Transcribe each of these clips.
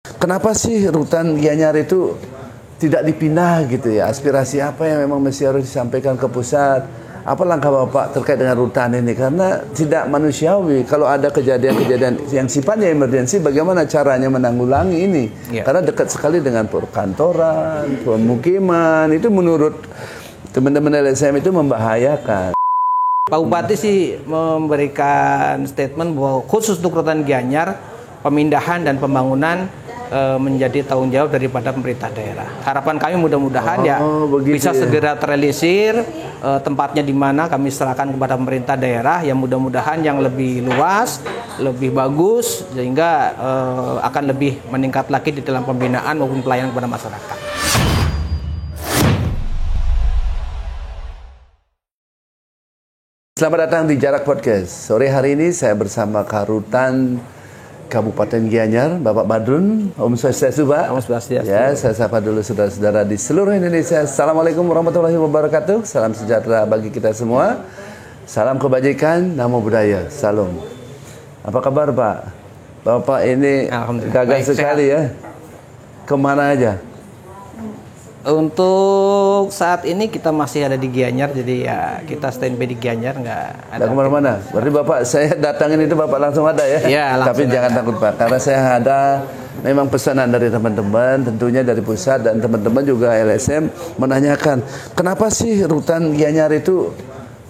Kenapa sih rutan Gianyar itu tidak dipindah gitu ya? Aspirasi apa yang memang mesti harus disampaikan ke pusat? Apa langkah Bapak terkait dengan rutan ini? Karena tidak manusiawi kalau ada kejadian-kejadian yang sifatnya emergensi, bagaimana caranya menanggulangi ini? Ya. Karena dekat sekali dengan perkantoran, pemukiman, itu menurut teman-teman LSM itu membahayakan. Pak Bupati sih memberikan statement bahwa khusus untuk rutan Gianyar, pemindahan dan pembangunan menjadi tanggung jawab daripada pemerintah daerah. Harapan kami mudah-mudahan bisa segera terrealisir, tempatnya di mana kami serahkan kepada pemerintah daerah yang mudah-mudahan yang lebih luas, lebih bagus, sehingga akan lebih meningkat lagi di dalam pembinaan maupun pelayanan kepada masyarakat. Selamat datang di Jarak Podcast. Sore hari ini saya bersama Karutan Kabupaten Gianyar, Bapak Badrun. Om Swastiastu, Pak. Om Swastiastu. Ya, saya sapa dulu saudara-saudara di seluruh Indonesia. Assalamualaikum warahmatullahi wabarakatuh. Salam sejahtera bagi kita semua. Salam kebajikan, namo buddhaya. Salam. Apa kabar, Pak? Bapak ini gagah sekali ya. Kemana aja? Untuk saat ini kita masih ada di Gianyar, jadi ya kita standby di Gianyar, nggak ada kemana-mana. Berarti Bapak, saya datangin itu Bapak langsung ada ya? Ya, tapi jangan takut Pak, karena saya ada memang pesanan dari teman-teman, tentunya dari pusat dan teman-teman juga LSM menanyakan, kenapa sih rutan Gianyar itu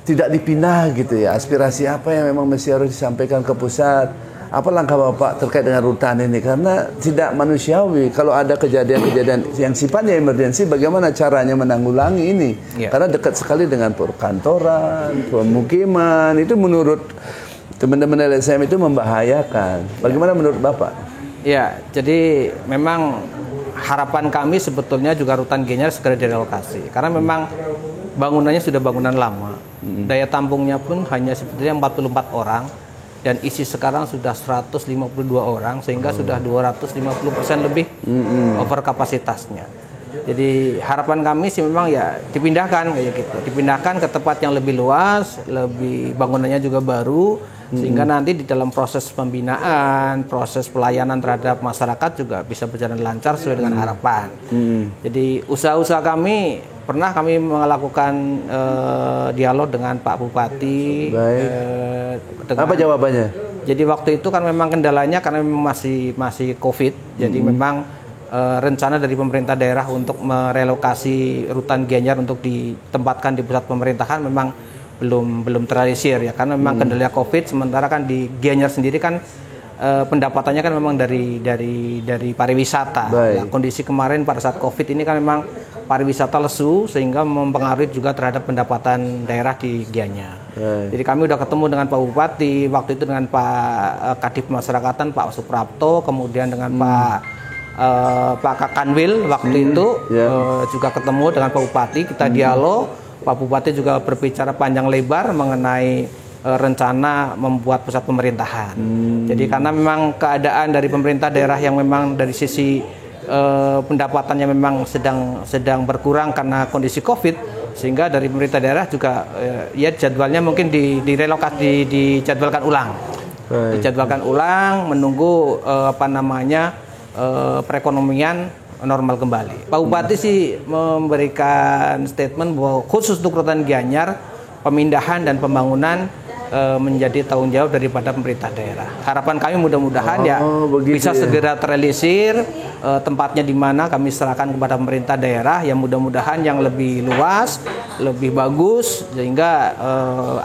tidak dipindah gitu ya? Aspirasi apa yang memang mesti harus disampaikan ke pusat? Apa langkah Bapak terkait dengan rutan ini? Karena tidak manusiawi kalau ada kejadian-kejadian yang sifatnya emergensi, bagaimana caranya menanggulangi ini? Ya. Karena dekat sekali dengan perkantoran, pemukiman, itu menurut teman-teman LSM itu membahayakan. Bagaimana menurut Bapak? Ya, jadi memang harapan kami sebetulnya juga rutan Gianyar segera direlokasi. Karena memang bangunannya sudah bangunan lama. Daya tampungnya pun hanya sebetulnya 44 orang. Dan isi sekarang sudah 152 orang, sehingga sudah 250% lebih over kapasitasnya. Jadi harapan kami sih memang ya dipindahkan kayak gitu, dipindahkan ke tempat yang lebih luas, lebih bangunannya juga baru, sehingga nanti di dalam proses pembinaan, proses pelayanan terhadap masyarakat juga bisa berjalan lancar sesuai dengan harapan. Jadi usaha-usaha kami kami melakukan dialog dengan Pak Bupati. Apa jawabannya? Jadi waktu itu kan memang kendalanya karena memang masih COVID. Jadi memang rencana dari pemerintah daerah untuk merelokasi rutan Gianyar untuk ditempatkan di pusat pemerintahan memang belum terrealisir ya, karena memang kendala COVID. Sementara kan di Gianyar sendiri kan pendapatannya kan memang dari pariwisata. Ya, kondisi kemarin pada saat COVID ini kan memang pariwisata lesu, sehingga mempengaruhi juga terhadap pendapatan daerah di Gianyar. Jadi kami udah ketemu dengan Pak Bupati, waktu itu dengan Pak Kadif Masyarakatan Pak Suprapto, kemudian dengan Pak Kakanwil waktu itu juga ketemu dengan Pak Bupati, kita dialog. Pak Bupati juga berbicara panjang lebar mengenai rencana membuat pusat pemerintahan. Jadi karena memang keadaan dari pemerintah daerah yang memang dari sisi pendapatannya memang sedang berkurang karena kondisi COVID, sehingga dari pemerintah daerah juga ya jadwalnya mungkin dijadwalkan ulang. Dijadwalkan ulang menunggu perekonomian normal kembali. Pak Bupati sih memberikan statement bahwa khusus untuk rutan Gianyar, pemindahan dan pembangunan menjadi tanggung jawab daripada pemerintah daerah. Harapan kami mudah-mudahan bisa segera terrealisir, tempatnya di mana kami serahkan kepada pemerintah daerah yang mudah-mudahan yang lebih luas, lebih bagus, sehingga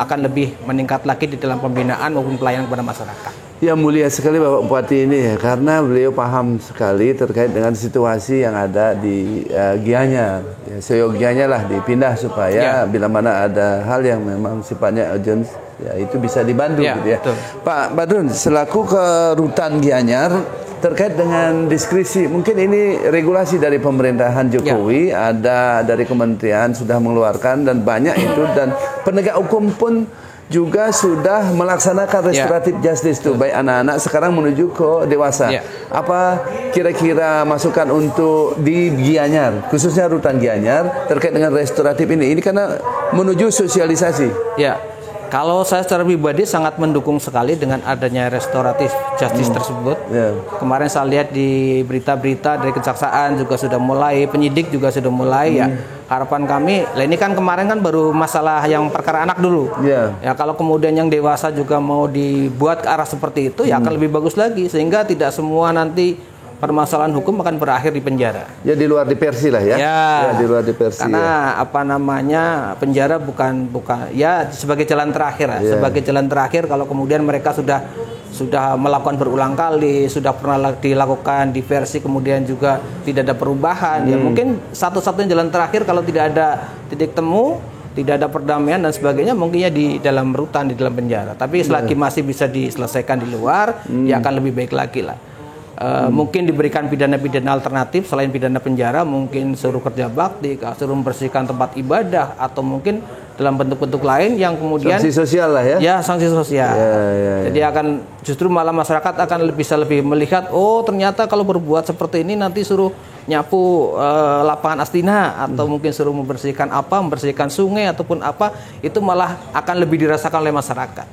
akan lebih meningkat lagi di dalam pembinaan maupun pelayanan kepada masyarakat. Ya, mulia sekali Bapak Bupati ini ya, karena beliau paham sekali terkait dengan situasi yang ada di Gianyar. Ya, seyogianya lah dipindah supaya bila mana ada hal yang memang sifatnya urgent, ya itu bisa dibantu gitu ya. Betul. Pak Badrun, selaku ke rutan Gianyar terkait dengan diskresi, mungkin ini regulasi dari pemerintahan Jokowi, ada dari kementerian sudah mengeluarkan dan banyak itu, dan penegak hukum pun juga sudah melaksanakan restoratif justice itu, baik anak-anak sekarang menuju ke dewasa. Apa kira-kira masukan untuk di Gianyar, khususnya rutan Gianyar terkait dengan restoratif ini? Ini karena menuju sosialisasi. Ya, Kalau saya secara pribadi sangat mendukung sekali dengan adanya restoratif justice tersebut. Kemarin saya lihat di berita-berita dari kejaksaan juga sudah mulai, penyidik juga sudah mulai ya. Harapan kami, lah ini kan kemarin kan baru masalah yang perkara anak dulu. Ya kalau kemudian yang dewasa juga mau dibuat ke arah seperti itu ya akan lebih bagus lagi, sehingga tidak semua nanti permasalahan hukum akan berakhir di penjara. Ya di luar diversi lah ya. Ya di luar diversi. Karena apa namanya, penjara bukan ya sebagai jalan terakhir lah. Sebagai jalan terakhir kalau kemudian mereka sudah melakukan berulang kali, sudah pernah dilakukan diversi kemudian juga tidak ada perubahan. Ya mungkin satu-satunya jalan terakhir kalau tidak ada titik temu, tidak ada perdamaian dan sebagainya, mungkinnya di dalam rutan, di dalam penjara. Tapi selagi masih bisa diselesaikan di luar, ya akan lebih baik lagi lah. Mungkin diberikan pidana-pidana alternatif selain pidana penjara, mungkin suruh kerja bakti, suruh membersihkan tempat ibadah, atau mungkin dalam bentuk-bentuk lain yang kemudian sanksi sosial lah ya. Ya, sanksi sosial. Jadi akan justru malah masyarakat akan bisa lebih melihat, oh ternyata kalau berbuat seperti ini nanti suruh nyapu lapangan Astina atau mungkin suruh membersihkan sungai ataupun apa, itu malah akan lebih dirasakan oleh masyarakat.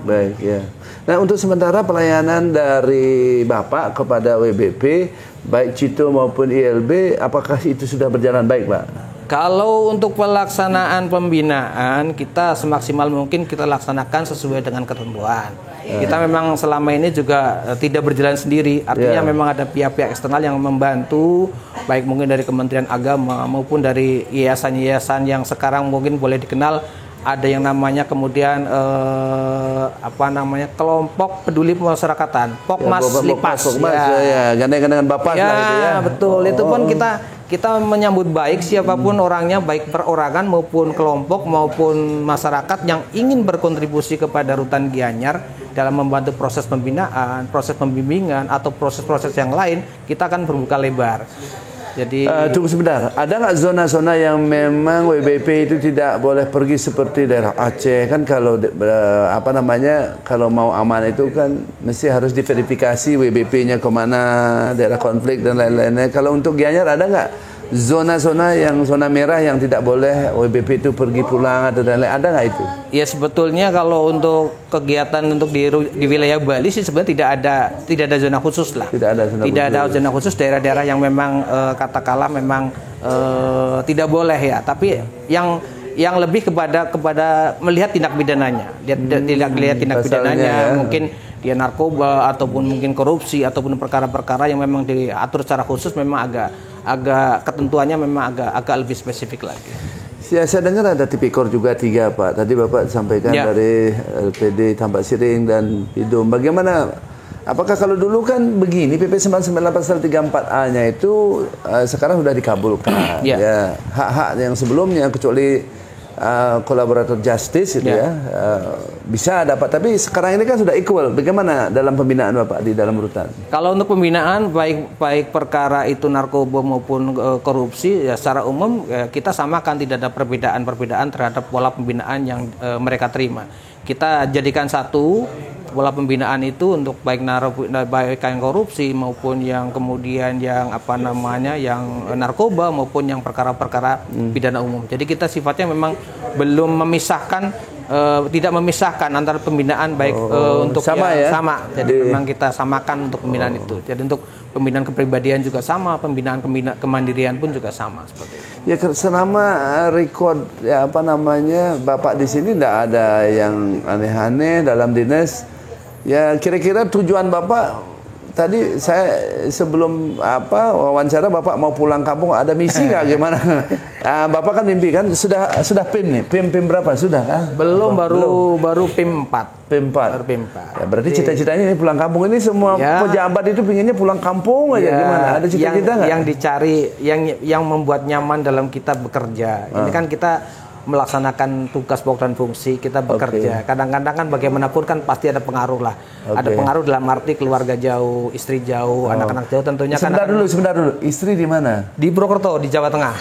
Baik ya. Nah, untuk sementara pelayanan dari Bapak kepada WBP baik Cito maupun ILB, apakah itu sudah berjalan baik, Pak? Kalau untuk pelaksanaan pembinaan, kita semaksimal mungkin kita laksanakan sesuai dengan ketentuan. Kita memang selama ini juga tidak berjalan sendiri, artinya memang ada pihak-pihak eksternal yang membantu, baik mungkin dari Kementerian Agama maupun dari yayasan-yayasan yang sekarang mungkin boleh dikenal, ada yang namanya kemudian kelompok peduli pemasyarakatan, Pokmas Lipas, gandeng-gandengan Bapak lah itu ya. Betul, itu pun kita menyambut baik siapapun orangnya, baik perorangan maupun kelompok maupun masyarakat yang ingin berkontribusi kepada Rutan Gianyar dalam membantu proses pembinaan, proses pembimbingan atau proses-proses yang lain, kita akan berbuka lebar. Jadi tunggu sebentar, ada nggak zona-zona yang memang WBP itu tidak boleh pergi seperti daerah Aceh? Kan kalau kalau mau aman itu kan mesti harus diverifikasi WBP-nya kemana, daerah konflik dan lain-lainnya. Kalau untuk Gianyar ada nggak zona-zona yang zona merah yang tidak boleh WBP itu pergi pulang atau dan lain, ada nggak itu? Ya sebetulnya kalau untuk kegiatan untuk di wilayah Bali sih sebenarnya tidak ada zona khusus lah. Tidak ada zona khusus daerah-daerah yang memang katakanlah memang tidak boleh ya. Tapi yang lebih kepada melihat tindak pidananya, lihat tindak pidananya, mungkin dia narkoba ataupun mungkin korupsi ataupun perkara-perkara yang memang diatur secara khusus, memang agak ketentuannya memang agak lebih spesifik lagi. Ya, saya dengar ada tipikor juga 3, Pak. Tadi Bapak sampaikan dari LPD Tambak Siring dan Pidum. Bagaimana? Apakah kalau dulu kan begini, PP 99 pasal 34A-nya itu sekarang sudah dikabulkan. Ya, hak-hak yang sebelumnya kecuali kolaborator justice itu bisa dapat, tapi sekarang ini kan sudah equal. Bagaimana dalam pembinaan Bapak di dalam rutan? Kalau untuk pembinaan baik perkara itu narkoba maupun korupsi, ya secara umum kita samakan, tidak ada perbedaan terhadap pola pembinaan yang mereka terima. Kita jadikan satu pola pembinaan itu untuk baik yang korupsi maupun yang kemudian yang yang narkoba maupun yang perkara-perkara pidana umum. Jadi kita sifatnya memang belum memisahkan, tidak memisahkan antara pembinaan baik untuk sama. Jadi memang kita samakan untuk pembinaan itu. Jadi untuk pembinaan kepribadian juga sama, pembinaan kemandirian pun juga sama seperti itu. Ya, selama record Bapak di sini tidak ada yang aneh-aneh dalam dinas. Ya, kira-kira tujuan Bapak tadi saya sebelum wawancara Bapak mau pulang kampung, ada misi nggak gimana? Bapak kan mimpi kan sudah PIM nih. PIM berapa sudah kan? Belum, baru PIM 4. PIM 4. Ya, berarti cita-citanya ini pulang kampung. Ini semua pejabat itu pinginnya pulang kampung aja, gimana? Ada cita-cita nggak? Yang dicari yang membuat nyaman dalam kita bekerja. Ini kan kita melaksanakan tugas pokok dan fungsi, kita bekerja. Kadang-kadang kan bagaimanapun kan pasti ada pengaruh lah. Ada pengaruh dalam arti keluarga jauh, istri jauh, anak-anak jauh tentunya. Sebentar dulu. Istri di mana? Di Purwokerto, di Jawa Tengah.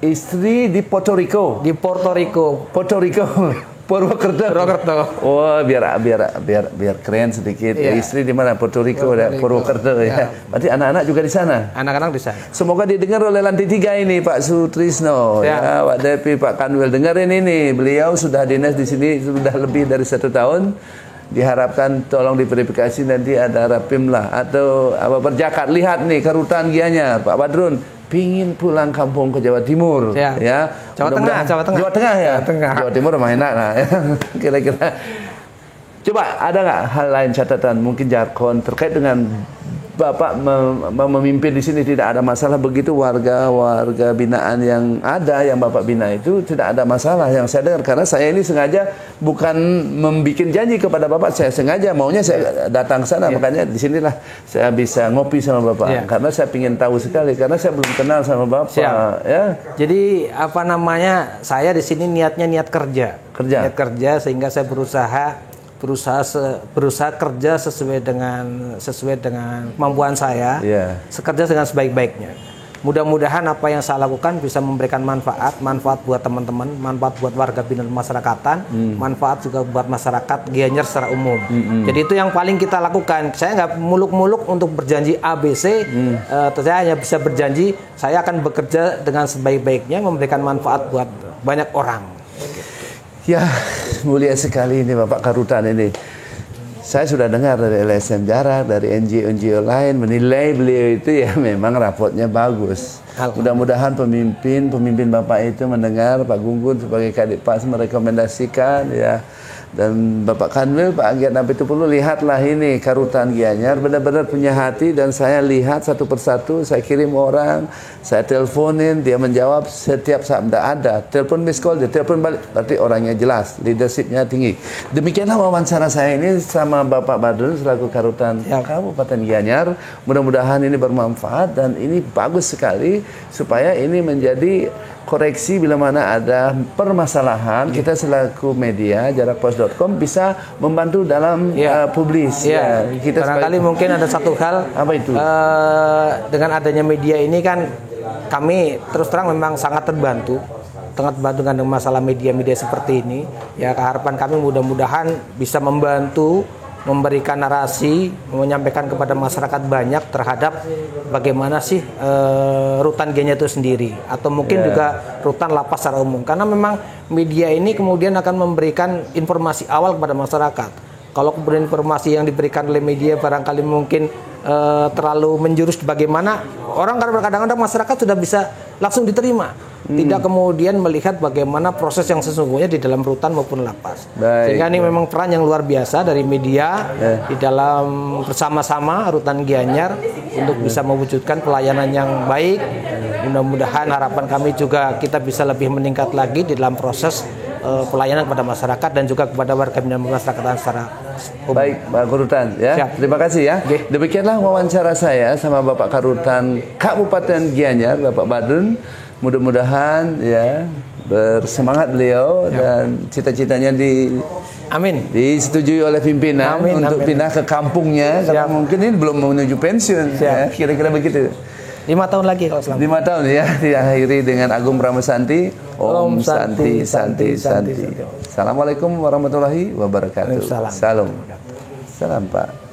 Istri di Puerto Rico. Di Puerto Rico. Purwokerto. Oh, biar keren sedikit. Iya. Istri di mana? Puerto Rico, Purwokerto ya. Berarti anak-anak juga di sana. Anak-anak di sana. Semoga didengar oleh lantai 3 ini Pak Sutrisno. Ya, Pak Depi, Pak Kanwil dengerin ini. Beliau sudah dinas di sini sudah lebih dari 1 tahun. Diharapkan tolong diverifikasi nanti ada Rapim lah atau apa berjakat. Lihat nih kerutan Gianyar Pak Badrun pingin pulang kampung ke Jawa Timur ya. Jawa Tengah ya. Jawa Timur mah enak nah. Kira-kira coba ada nggak hal lain catatan mungkin jargon terkait dengan Bapak memimpin di sini tidak ada masalah begitu warga binaan yang ada yang Bapak bina itu tidak ada masalah yang saya dengar karena saya ini sengaja bukan membuat janji kepada Bapak saya sengaja maunya saya datang ke sana makanya di sinilah saya bisa ngopi sama Bapak karena saya ingin tahu sekali karena saya belum kenal sama Bapak ya. Jadi apa namanya saya di sini niatnya niat kerja sehingga saya berusaha kerja sesuai dengan kemampuan saya, kerja dengan sebaik-baiknya. Mudah-mudahan apa yang saya lakukan bisa memberikan manfaat buat teman-teman, manfaat buat warga binaan masyarakatan, manfaat juga buat masyarakat Gianyar secara umum. Jadi itu yang paling kita lakukan. Saya nggak muluk-muluk untuk berjanji ABC, saya hanya bisa berjanji saya akan bekerja dengan sebaik-baiknya, memberikan manfaat buat banyak orang. Ya, mulia sekali ini Bapak Karutan ini. Saya sudah dengar dari LSM Jarak, dari NGO lain menilai beliau itu ya memang raportnya bagus. Mudah-mudahan pemimpin Bapak itu mendengar Pak Gunggun sebagai Kadippas merekomendasikan ya. Dan Bapak Kanwil, Pak Agiat Nabi itu perlu lihatlah ini Karutan Gianyar benar-benar punya hati dan saya lihat satu persatu, saya kirim orang, saya teleponin, dia menjawab setiap saat ada, telepon miss call, dia telepon balik, berarti orangnya jelas, leadershipnya tinggi. Demikianlah wawancara saya ini sama Bapak Badrun selaku Karutan Kabupaten Gianyar. Mudah-mudahan ini bermanfaat dan ini bagus sekali supaya ini menjadi koreksi bila mana ada permasalahan kita selaku media jarakpos.com bisa membantu dalam publis. Kita barangkali mungkin ada satu hal apa itu? Dengan adanya media ini kan kami terus terang memang sangat terbantu dengan masalah media-media seperti ini. Ya harapan kami mudah-mudahan bisa membantu memberikan narasi, menyampaikan kepada masyarakat banyak terhadap bagaimana sih rutan Gianyar itu sendiri atau mungkin juga rutan lapas secara umum karena memang media ini kemudian akan memberikan informasi awal kepada masyarakat. Kalau kemudian informasi yang diberikan oleh media barangkali mungkin terlalu menjurus bagaimana orang kadang-kadang masyarakat sudah bisa langsung diterima. Tidak kemudian melihat bagaimana proses yang sesungguhnya di dalam rutan maupun lapas. Sehingga ini memang peran yang luar biasa dari media di dalam bersama-sama rutan Gianyar untuk bisa mewujudkan pelayanan yang baik. Mudah-mudahan harapan kami juga kita bisa lebih meningkat lagi di dalam proses pelayanan kepada masyarakat dan juga kepada warga binaan masyarakat secara umum. Baik, Pak Karutan ya. Terima kasih ya. Demikianlah wawancara saya sama Bapak Karutan Kabupaten Gianyar, Bapak Badrun. Mudah-mudahan ya bersemangat beliau dan cita-citanya disetujui oleh pimpinan untuk pindah ke kampungnya karena mungkin ini belum menuju pensiun ya, kira-kira begitu. 5 tahun lagi kalau selamat. 5 tahun ya, diakhiri dengan Agung Brahmasanti. Om Santi Santi Santi. Assalamualaikum warahmatullahi wabarakatuh. Salam Pak.